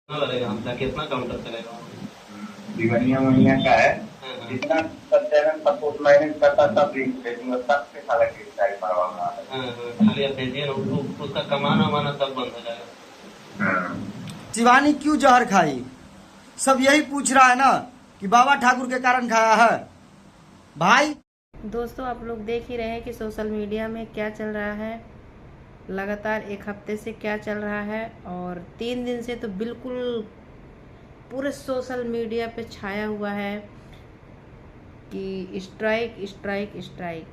लगेगा हमका कितना काउंटर चलेगा। दीवानिया महीना का है। जितना चैनल सपोर्ट मैंने करता सब लिंक भेजूंगा, सबसे सारा क्रिटिसाइज करवाऊंगा। खाली आप भेजिए ना, उसका कमाना वाना सब बंद हो जाएगा। शिवानी क्यों जहर खाई? सब यही पूछ रहा है ना कि बाबा ठाकुर के कारण खाया है भाई। दोस्तों, आप लोग देख ही रहे हैं कि सोशल मीडिया में क्या चल रहा है। लगातार एक हफ्ते से क्या चल रहा है और 3 दिन से तो बिल्कुल पूरे सोशल मीडिया पे छाया हुआ है कि स्ट्राइक स्ट्राइक स्ट्राइक।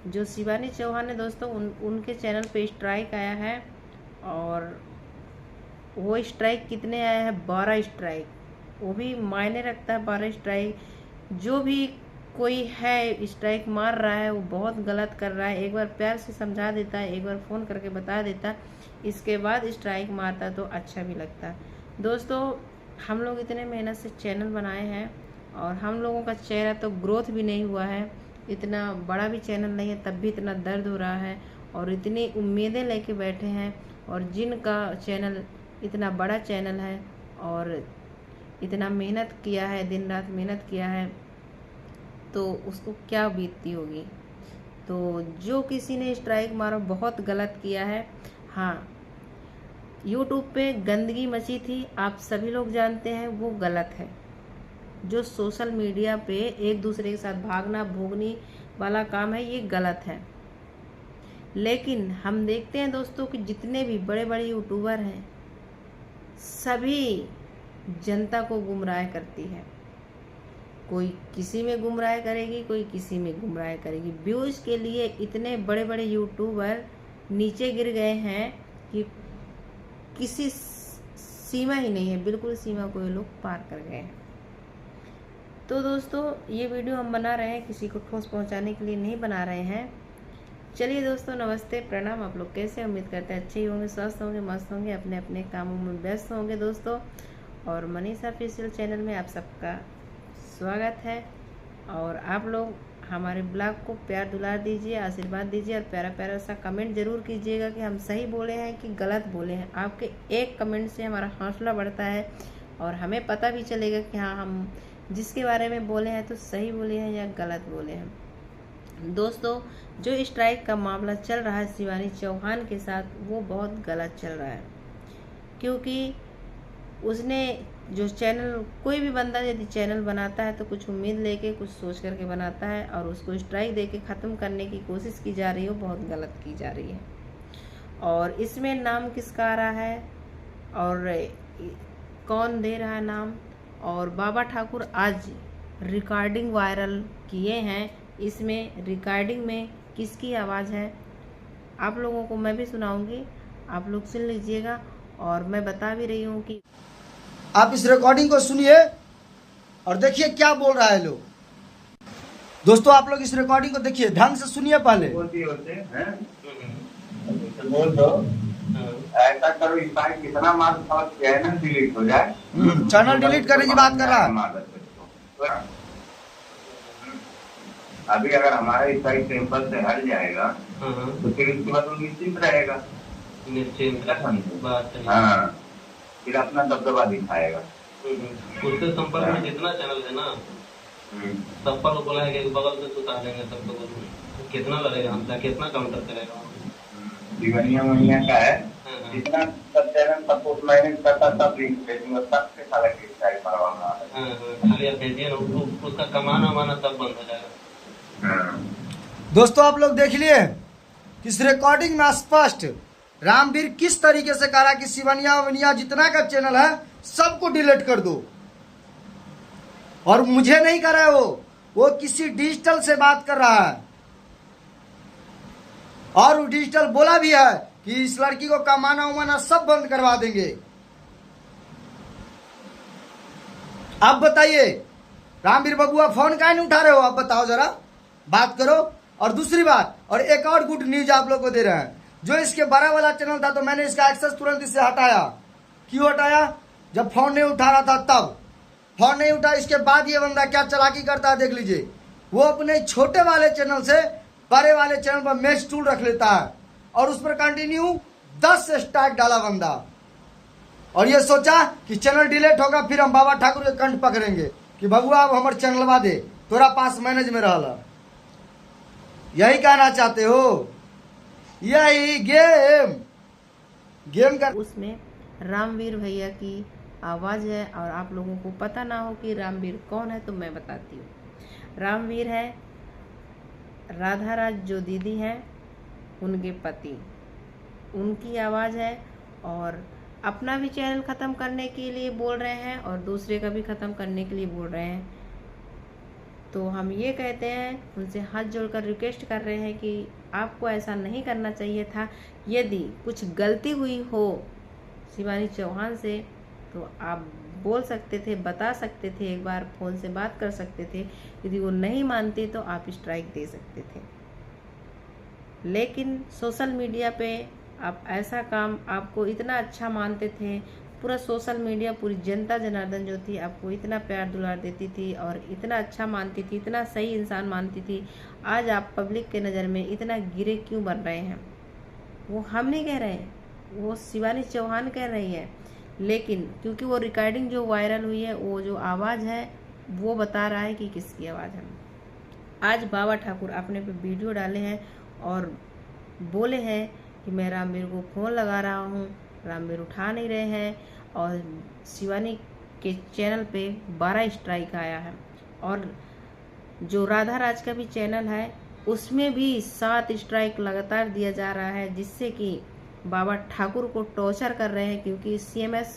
जो शिवानी चौहान है दोस्तों, उनके चैनल पे स्ट्राइक आया है और वो स्ट्राइक कितने आया है? 12 स्ट्राइक। वो भी मायने रखता है 12 स्ट्राइक। जो भी कोई है स्ट्राइक मार रहा है वो बहुत गलत कर रहा है। एक बार प्यार से समझा देता है, एक बार फ़ोन करके बता देता, इसके बाद स्ट्राइक मारता तो अच्छा भी लगता। दोस्तों, हम लोग इतने मेहनत से चैनल बनाए हैं और हम लोगों का चेहरा तो ग्रोथ भी नहीं हुआ है। इतना बड़ा भी चैनल नहीं है, तब भी इतना दर्द हो रहा है और इतनी उम्मीदें लेके बैठे हैं। और जिनका चैनल इतना बड़ा चैनल है और इतना मेहनत किया है, दिन रात मेहनत किया है, तो उसको क्या बीतती होगी। तो जो किसी ने स्ट्राइक मारा बहुत गलत किया है। हाँ, यूट्यूब पे गंदगी मची थी, आप सभी लोग जानते हैं, वो गलत है। जो सोशल मीडिया पे एक दूसरे के साथ भागना भोगनी वाला काम है, ये गलत है। लेकिन हम देखते हैं दोस्तों कि जितने भी बड़े बड़े यूट्यूबर हैं, सभी जनता को गुमराह करती है। कोई किसी में गुमराह करेगी, कोई किसी में गुमराह करेगी। व्यूज़ के लिए इतने बड़े बड़े यूट्यूबर नीचे गिर गए हैं कि किसी सीमा ही नहीं है, बिल्कुल सीमा को ये लोग पार कर गए हैं। तो दोस्तों, ये वीडियो हम बना रहे हैं, किसी को ठोस पहुंचाने के लिए नहीं बना रहे हैं। चलिए दोस्तों, नमस्ते, प्रणाम। आप लोग कैसे? उम्मीद करते हैं अच्छे ही होंगे, स्वस्थ होंगे, मस्त होंगे, अपने अपने कामों में व्यस्त होंगे दोस्तों। और मनीषा ऑफिशियल चैनल में आप सबका स्वागत है। और आप लोग हमारे ब्लॉग को प्यार दुलार दीजिए, आशीर्वाद दीजिए और प्यारा प्यारा सा कमेंट ज़रूर कीजिएगा कि हम सही बोले हैं कि गलत बोले हैं। आपके एक कमेंट से हमारा हौसला बढ़ता है और हमें पता भी चलेगा कि हाँ, हम जिसके बारे में बोले हैं तो सही बोले हैं या गलत बोले हैं। दोस्तों, जो स्ट्राइक का मामला चल रहा है शिवानी चौहान के साथ, वो बहुत गलत चल रहा है। क्योंकि उसने जो चैनल, कोई भी बंदा यदि चैनल बनाता है तो कुछ उम्मीद लेके, कुछ सोच करके बनाता है और उसको स्ट्राइक देके ख़त्म करने की कोशिश की जा रही है, वो बहुत गलत की जा रही है। और इसमें नाम किसका आ रहा है और कौन दे रहा है नाम? और बाबा ठाकुर आज रिकॉर्डिंग वायरल किए हैं। इसमें रिकॉर्डिंग में किसकी आवाज़ है आप लोगों को मैं भी सुनाऊंगी, आप लोग सुन लीजिएगा। और मैं बता भी रही हूँ कि आप इस रिकॉर्डिंग को सुनिए और देखिए क्या बोल रहा है लोग। दोस्तों, आप लोग इस रिकॉर्डिंग को देखिए, ढंग से सुनिए पहले। होते हैं तो बोल दो, ऐसा करो, स्ट्राइक कितना मार चैनल डिलीट हो जाए। चैनल डिलीट करने की बात कर रहा है। अभी अगर हमारा स्ट्राइक टेम्पल से हट जाएगा तो फिर उसके बाद वो निश्चिंत रहेगा। हाँ, फिर अपना दबदबा दिखाएगा। उसके संपर्क में जितना चैनल है ना, सब पर बोला है कि बगल से सुता देंगे सबको। कितना लगेगा हमका, कितना काउंटर चलेगा। दीवानिया महीना का है। जितना चैनल सपोर्ट मैंने करता सब लिंक भेजूंगा, सबसे सारा क्रिटिसाइज करवाऊंगा। खाली आप भेजिए ना, उसका कमाना वाना सब बंद हो जाएगा। दोस्तों, आप लोग देख लिए इस रिकॉर्डिंग में स्पष्ट रामवीर किस तरीके से कह रहा कि शिवनिया वनिया जितना का चैनल है सबको डिलीट कर दो। और मुझे नहीं कर रहा है, वो किसी डिजिटल से बात कर रहा है। और वो डिजिटल बोला भी है कि इस लड़की को कमाना उमाना सब बंद करवा देंगे। आप बताइए, रामवीर बबुआ फोन काहे नहीं उठा रहे हो? आप बताओ जरा, बात करो। और दूसरी बात, और एक और गुड न्यूज आप लोग को दे रहे हैं। जो इसके बड़ा वाला चैनल था तो मैंने इसका एक्सेस तुरंत इससे हटाया। क्यों हटाया? जब फोन नहीं उठा रहा था तब। फोन नहीं उठा, इसके बाद ये बंदा क्या चालाकी करता है देख लीजिए। वो अपने छोटे वाले चैनल से बड़े वाले चैनल पर मैच टूल रख लेता है और उस पर कंटिन्यू 10 स्ट्राइक डाला बंदा। और ये सोचा कि चैनल डिलीट होगा, फिर हम बाबा ठाकुर के कंठ पकड़ेंगे कि बबुआ अब हमारे चैनलवा दे, तोरा पास मैनेज में रहला। यही कहना चाहते हो? यही गेम का उसमें रामवीर भैया की आवाज़ है, और आप लोगों को पता ना हो कि रामवीर कौन है तो मैं बताती हूँ। रामवीर है राधा राज जो दीदी हैं उनके पति, उनकी आवाज़ है। और अपना भी चैनल ख़त्म करने के लिए बोल रहे हैं और दूसरे का भी ख़त्म करने के लिए बोल रहे हैं। तो हम ये कहते हैं, उनसे हाथ जोड़कर रिक्वेस्ट कर रहे हैं कि आपको ऐसा नहीं करना चाहिए था। यदि कुछ गलती हुई हो शिवानी चौहान से तो आप बोल सकते थे, बता सकते थे, एक बार फ़ोन से बात कर सकते थे। यदि वो नहीं मानते तो आप स्ट्राइक दे सकते थे। लेकिन सोशल मीडिया पे आप ऐसा काम, आपको इतना अच्छा मानते थे, पूरा सोशल मीडिया, पूरी जनता जनार्दन जो थी आपको इतना प्यार दुलार देती थी और इतना अच्छा मानती थी, इतना सही इंसान मानती थी। आज आप पब्लिक के नज़र में इतना गिरे क्यों बन रहे हैं? वो हम नहीं कह रहे हैं, वो शिवानी चौहान कह रही है। लेकिन क्योंकि वो रिकॉर्डिंग जो वायरल हुई है, वो जो आवाज़ है वो बता रहा है कि किसकी आवाज़ है। आज बाबा ठाकुर अपने पे वीडियो डाले हैं और बोले हैं कि मैं रामवीर को फ़ोन लगा रहा हूँ, रामवीर उठा नहीं रहे हैं, और शिवानी के चैनल पे 12 स्ट्राइक आया है। और जो राधा राज का भी चैनल है उसमें भी 7 स्ट्राइक लगातार दिया जा रहा है, जिससे कि बाबा ठाकुर को टॉर्चर कर रहे हैं। क्योंकि CMS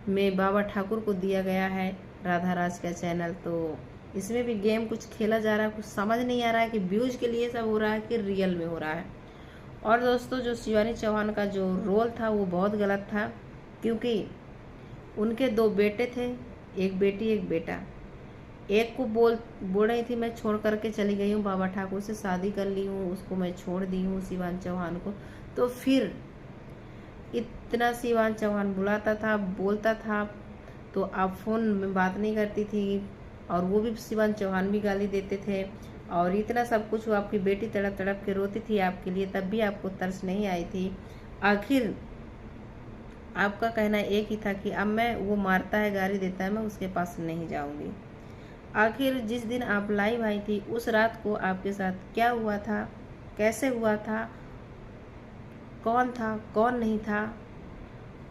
में बाबा ठाकुर को दिया गया है राधा राज का चैनल, तो इसमें भी गेम कुछ खेला जा रहा है। कुछ समझ नहीं आ रहा है कि व्यूज के लिए सब हो रहा है कि रियल में हो रहा है। और दोस्तों, जो शिवानी चौहान का जो रोल था वो बहुत गलत था, क्योंकि उनके 2 बेटे थे, एक बेटी एक बेटा। एक को बोल रही थी मैं छोड़ करके चली गई हूँ, बाबा ठाकुर से शादी कर ली हूँ, उसको मैं छोड़ दी हूँ शिवानी चौहान को। तो फिर इतना शिवानी चौहान बुलाता था, बोलता था, तो आप फ़ोन में बात नहीं करती थी, और वो भी शिवानी चौहान भी गाली देते थे, और इतना सब कुछ। वो आपकी बेटी तड़प तड़प के रोती थी आपके लिए, तब भी आपको तरस नहीं आई थी। आखिर आपका कहना एक ही था कि अब मैं, वो मारता है, गाली देता है, मैं उसके पास नहीं जाऊंगी। आखिर जिस दिन आप लाइव आई थी उस रात को आपके साथ क्या हुआ था, कैसे हुआ था, कौन था कौन नहीं था?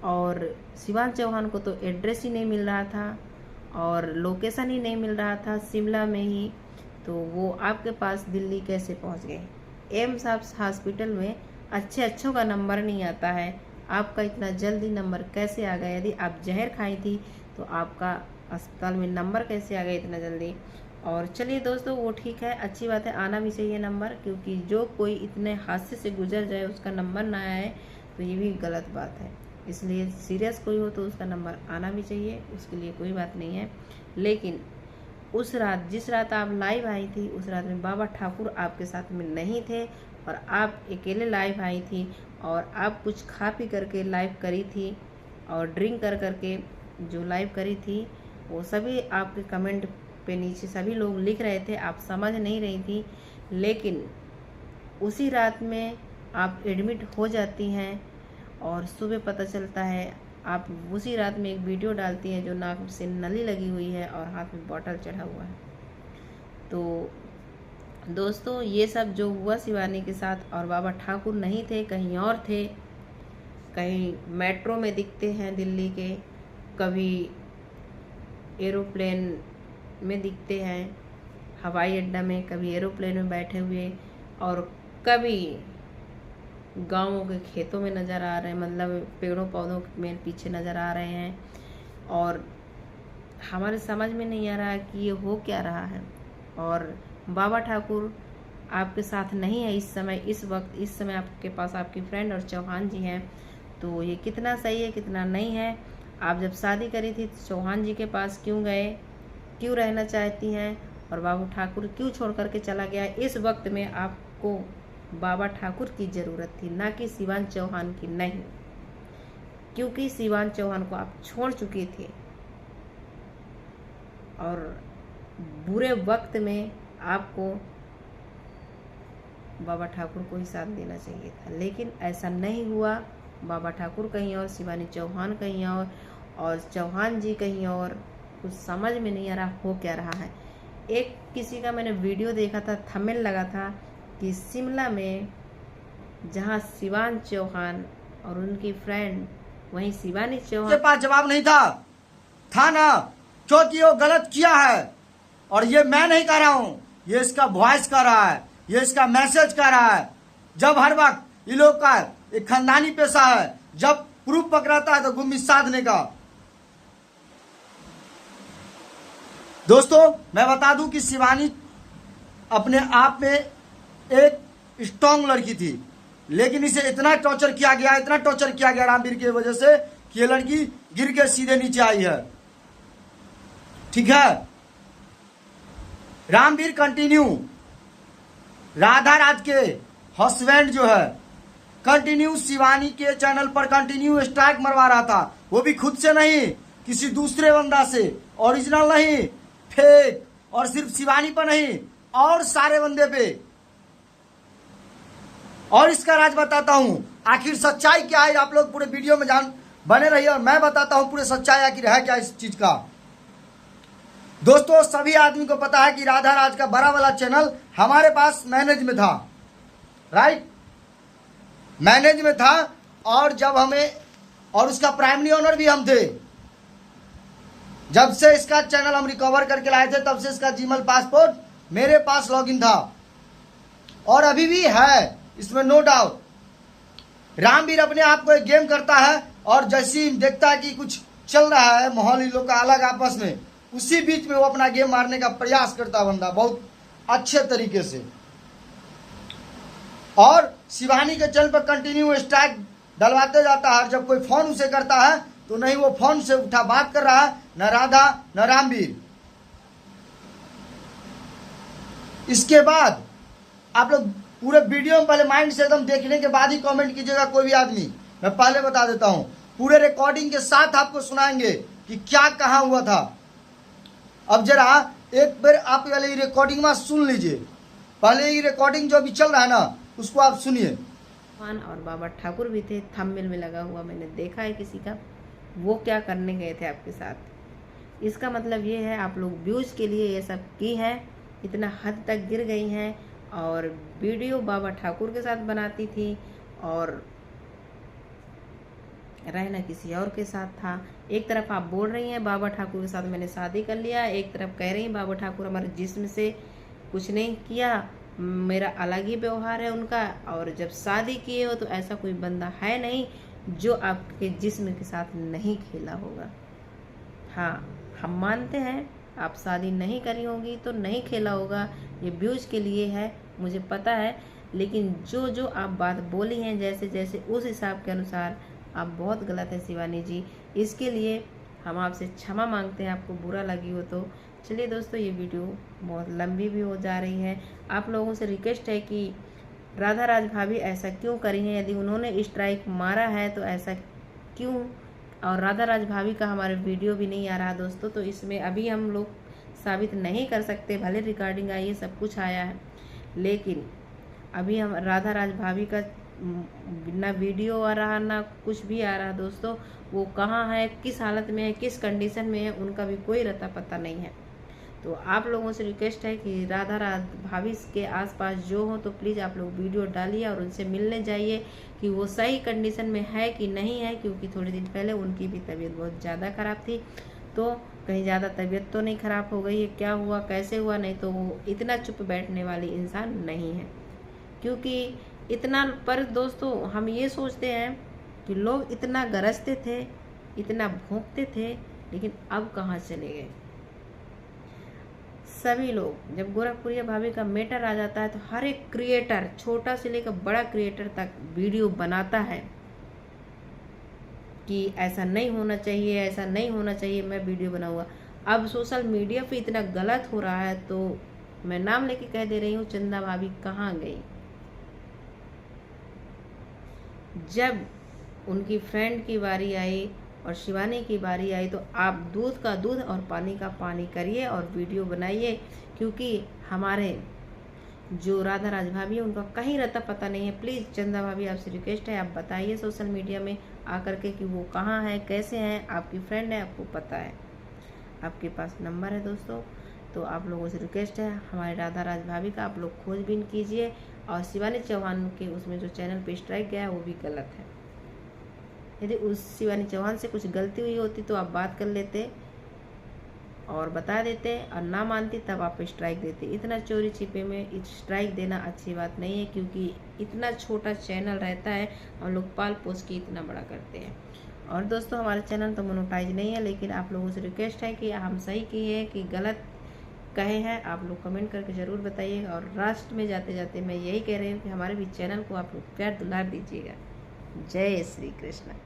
और शिवानी चौहान को तो एड्रेस ही नहीं मिल रहा था और लोकेशन ही नहीं मिल रहा था शिमला में ही, तो वो आपके पास दिल्ली कैसे पहुंच गए? एम्स हॉस्पिटल में अच्छों का नंबर नहीं आता है, आपका इतना जल्दी नंबर कैसे आ गया? यदि आप जहर खाई थी तो आपका अस्पताल में नंबर कैसे आ गया इतना जल्दी? और चलिए दोस्तों, वो ठीक है, अच्छी बात है, आना भी चाहिए नंबर, क्योंकि जो कोई इतने हादसे से गुजर जाए उसका नंबर ना आए तो ये भी गलत बात है। इसलिए सीरियस कोई हो तो उसका नंबर आना भी चाहिए, उसके लिए कोई बात नहीं है। लेकिन उस रात, जिस रात आप लाइव आई थी, उस रात में बाबा ठाकुर आपके साथ में नहीं थे और आप अकेले लाइव आई थी, और आप कुछ खा पी करके लाइव करी थी, और ड्रिंक कर करके जो लाइव करी थी वो सभी आपके कमेंट पे नीचे सभी लोग लिख रहे थे, आप समझ नहीं रही थी। लेकिन उसी रात में आप एडमिट हो जाती हैं और सुबह पता चलता है, आप उसी रात में एक वीडियो डालती हैं जो नाक से नली लगी हुई है और हाथ में बॉटल चढ़ा हुआ है। तो दोस्तों, ये सब जो हुआ शिवानी के साथ, और बाबा ठाकुर नहीं थे, कहीं और थे, कहीं मेट्रो में दिखते हैं दिल्ली के, कभी एरोप्लेन में दिखते हैं हवाई अड्डा में, कभी एरोप्लेन में बैठे हुए, और कभी गाँवों के खेतों में नज़र आ रहे हैं, मतलब पेड़ों पौधों में पीछे नज़र आ रहे हैं। और हमारे समझ में नहीं आ रहा है कि ये हो क्या रहा है। और बाबा ठाकुर आपके साथ नहीं है इस समय, इस वक्त, इस समय आपके पास आपकी फ्रेंड और चौहान जी हैं, तो ये कितना सही है कितना नहीं है? आप जब शादी करी थी तो चौहान जी के पास क्यों गए, क्यों रहना चाहती हैं, और बाबा ठाकुर क्यों छोड़ करके चला गया? इस वक्त में आपको बाबा ठाकुर की ज़रूरत थी, ना कि शिवानी चौहान की नहीं, क्योंकि शिवानी चौहान को आप छोड़ चुके थे और बुरे वक्त में आपको बाबा ठाकुर को ही साथ देना चाहिए था। लेकिन ऐसा नहीं हुआ, बाबा ठाकुर कहीं और, शिवानी चौहान कहीं और चौहान जी कहीं और। कुछ समझ में नहीं आ रहा हो क्या रहा है। एक किसी का मैंने वीडियो देखा था, थंबनेल लगा था कि शिमला में जहाँ शिवान चौहान और उनकी फ्रेंड, वहीं शिवानी चौहान के पास जवाब नहीं था ना, क्योंकि वो गलत किया है। और ये मैं नहीं कह रहा हूँ, ये इसका वॉइस कह रहा है, ये इसका मैसेज कह रहा है। जब हर वक्त ये लोग का एक खानदानी पेशा है, जब प्रूफ पकड़ाता है तो गुम्मी साधने का। दोस्तों मैं बता दूं कि शिवानी अपने आप में एक स्ट्रॉन्ग लड़की थी, लेकिन इसे इतना टॉर्चर किया गया रामवीर की वजह से कि ये लड़की गिर के सीधे नीचे आई है। ठीक है, रामवीर कंटिन्यू राधा राज के हस्बैंड जो है कंटिन्यू शिवानी के चैनल पर कंटिन्यू स्ट्राइक मरवा रहा था। वो भी खुद से नहीं, किसी दूसरे बंदा से, ओरिजिनल नहीं, फेक। और सिर्फ शिवानी पर नहीं, और सारे बंदे पे। और इसका राज बताता हूं, आखिर सच्चाई क्या है। आप लोग पूरे वीडियो में बने रहिए और मैं बताता हूं पूरे सच्चाई आखिर है क्या इस चीज का। दोस्तों सभी आदमी को पता है कि राधा राज का बड़ा वाला चैनल हमारे पास मैनेज में था, राइट, मैनेज में था। और जब हमें, और उसका प्राइमरी ओनर भी हम थे। जब से इसका चैनल हम रिकवर करके लाए थे तब से इसका जीमेल पासपोर्ट मेरे पास लॉगिन था, और अभी भी है, इसमें नो डाउट। रामवीर अपने आप को एक गेम करता है, और जैसे ही देखता है कि कुछ चल रहा है माहौल इन लोग का अलग आपस में, उसी बीच में वो अपना गेम मारने का प्रयास करता है बंदा, बहुत अच्छे तरीके से। और शिवानी के चैनल पर कंटिन्यू स्ट्राइक डलवाते जाता है। जब कोई फोन उसे करता है तो नहीं वो फोन से उठा बात कर रहा है, न राधा न रामवीर। इसके बाद आप लोग पूरे वीडियो में पहले माइंड से एकदम देखने के बाद ही कमेंट कीजिएगा कोई भी आदमी। मैं पहले बता देता हूं, पूरे रिकॉर्डिंग के साथ आपको सुनाएंगे कि क्या कहा हुआ था। अब जरा एक बार आप वाले रिकॉर्डिंग में सुन लीजिए, पहले ये रिकॉर्डिंग जो अभी चल रहा है ना उसको आप सुनिए। और बाबा ठाकुर भी थे, थंबनेल में लगा हुआ मैंने देखा है किसी का। वो क्या करने गए थे आपके साथ। इसका मतलब ये है आप लोग व्यूज के लिए ये सब की है, इतना हद तक गिर गई हैं। और वीडियो बाबा ठाकुर के साथ बनाती थी और रहना किसी और के साथ था। एक तरफ आप बोल रही हैं बाबा ठाकुर के साथ मैंने शादी कर लिया, एक तरफ कह रही हैं बाबा ठाकुर हमारे जिस्म से कुछ नहीं किया, मेरा अलग ही व्यवहार है उनका। और जब शादी किए हो तो ऐसा कोई बंदा है नहीं जो आपके जिस्म के साथ नहीं खेला होगा। हाँ, हम मानते हैं आप शादी नहीं करी होगी तो नहीं खेला होगा, ये व्यूज के लिए है, मुझे पता है। लेकिन जो जो आप बात बोली हैं जैसे जैसे उस हिसाब के अनुसार आप बहुत गलत है शिवानी जी। इसके लिए हम आपसे क्षमा मांगते हैं, आपको बुरा लगी हो तो। चलिए दोस्तों, ये वीडियो बहुत लंबी भी हो जा रही है। आप लोगों से रिक्वेस्ट है कि राधा राज भाभी ऐसा क्यों करी हैं, यदि उन्होंने स्ट्राइक मारा है तो ऐसा क्यों। और राधा राज भाभी का हमारे वीडियो भी नहीं आ रहा दोस्तों, तो इसमें अभी हम लोग साबित नहीं कर सकते। भले रिकॉर्डिंग आई है, सब कुछ आया है, लेकिन अभी हम राधा राज भाभी का ना वीडियो आ रहा ना कुछ भी आ रहा दोस्तों। वो कहाँ है, किस हालत में है, किस कंडीशन में है, उनका भी कोई रता पता नहीं है। तो आप लोगों से रिक्वेस्ट है कि राधा राज भाभी के आसपास जो हो तो प्लीज़ आप लोग वीडियो डालिए और उनसे मिलने जाइए कि वो सही कंडीशन में है कि नहीं है। क्योंकि थोड़े दिन पहले उनकी भी तबीयत बहुत ज़्यादा ख़राब थी, तो कहीं ज़्यादा तबीयत तो नहीं ख़राब हो गई है, क्या हुआ कैसे हुआ, नहीं तो वो इतना चुप बैठने वाली इंसान नहीं है। क्योंकि इतना पर दोस्तों हम ये सोचते हैं कि लोग इतना गरजते थे, इतना भोंकते थे, लेकिन अब कहाँ चले गए सभी लोग। जब गोरखपुरिया भाभी का मैटर आ जाता है तो हर एक क्रिएटर, छोटा से लेकर बड़ा क्रिएटर तक वीडियो बनाता है कि ऐसा नहीं होना चाहिए, ऐसा नहीं होना चाहिए, मैं वीडियो बनाऊंगा। अब सोशल मीडिया पे इतना गलत हो रहा है तो मैं नाम लेके कह दे रही हूँ, चंदा भाभी कहाँ गई। जब उनकी फ्रेंड की बारी आई और शिवानी की बारी आई तो आप दूध का दूध और पानी का पानी करिए और वीडियो बनाइए। क्योंकि हमारे जो राधा राज भाभी है उनका कहीं रहता पता नहीं है। प्लीज़ चंदा भाभी आपसे रिक्वेस्ट है, आप बताइए सोशल मीडिया में आकर के कि वो कहाँ है, कैसे हैं। आपकी फ्रेंड है, आपको पता है, आपके पास नंबर है दोस्तों। तो आप लोगों से रिक्वेस्ट है, हमारे राधा राज भाभी का आप लोग खोजबीन कीजिए। और शिवानी चौहान के उसमें जो चैनल पे स्ट्राइक गया है वो भी गलत है। यदि उस शिवानी चौहान से कुछ गलती हुई होती तो आप बात कर लेते और बता देते, और ना मानती तब आप स्ट्राइक देते। इतना चोरी छिपे में स्ट्राइक देना अच्छी बात नहीं है, क्योंकि इतना छोटा चैनल रहता है, हम लोग पाल पोस के इतना बड़ा करते हैं। और दोस्तों हमारे चैनल तो मोनेटाइज नहीं है, लेकिन आप लोगों से रिक्वेस्ट है कि हम सही किए कि गलत कहे हैं, आप लोग कमेंट करके ज़रूर बताइएगा। और लास्ट में जाते जाते मैं यही कह रही हूँ कि हमारे भी चैनल को आप लोग प्यार दुलार दीजिएगा। जय श्री कृष्ण।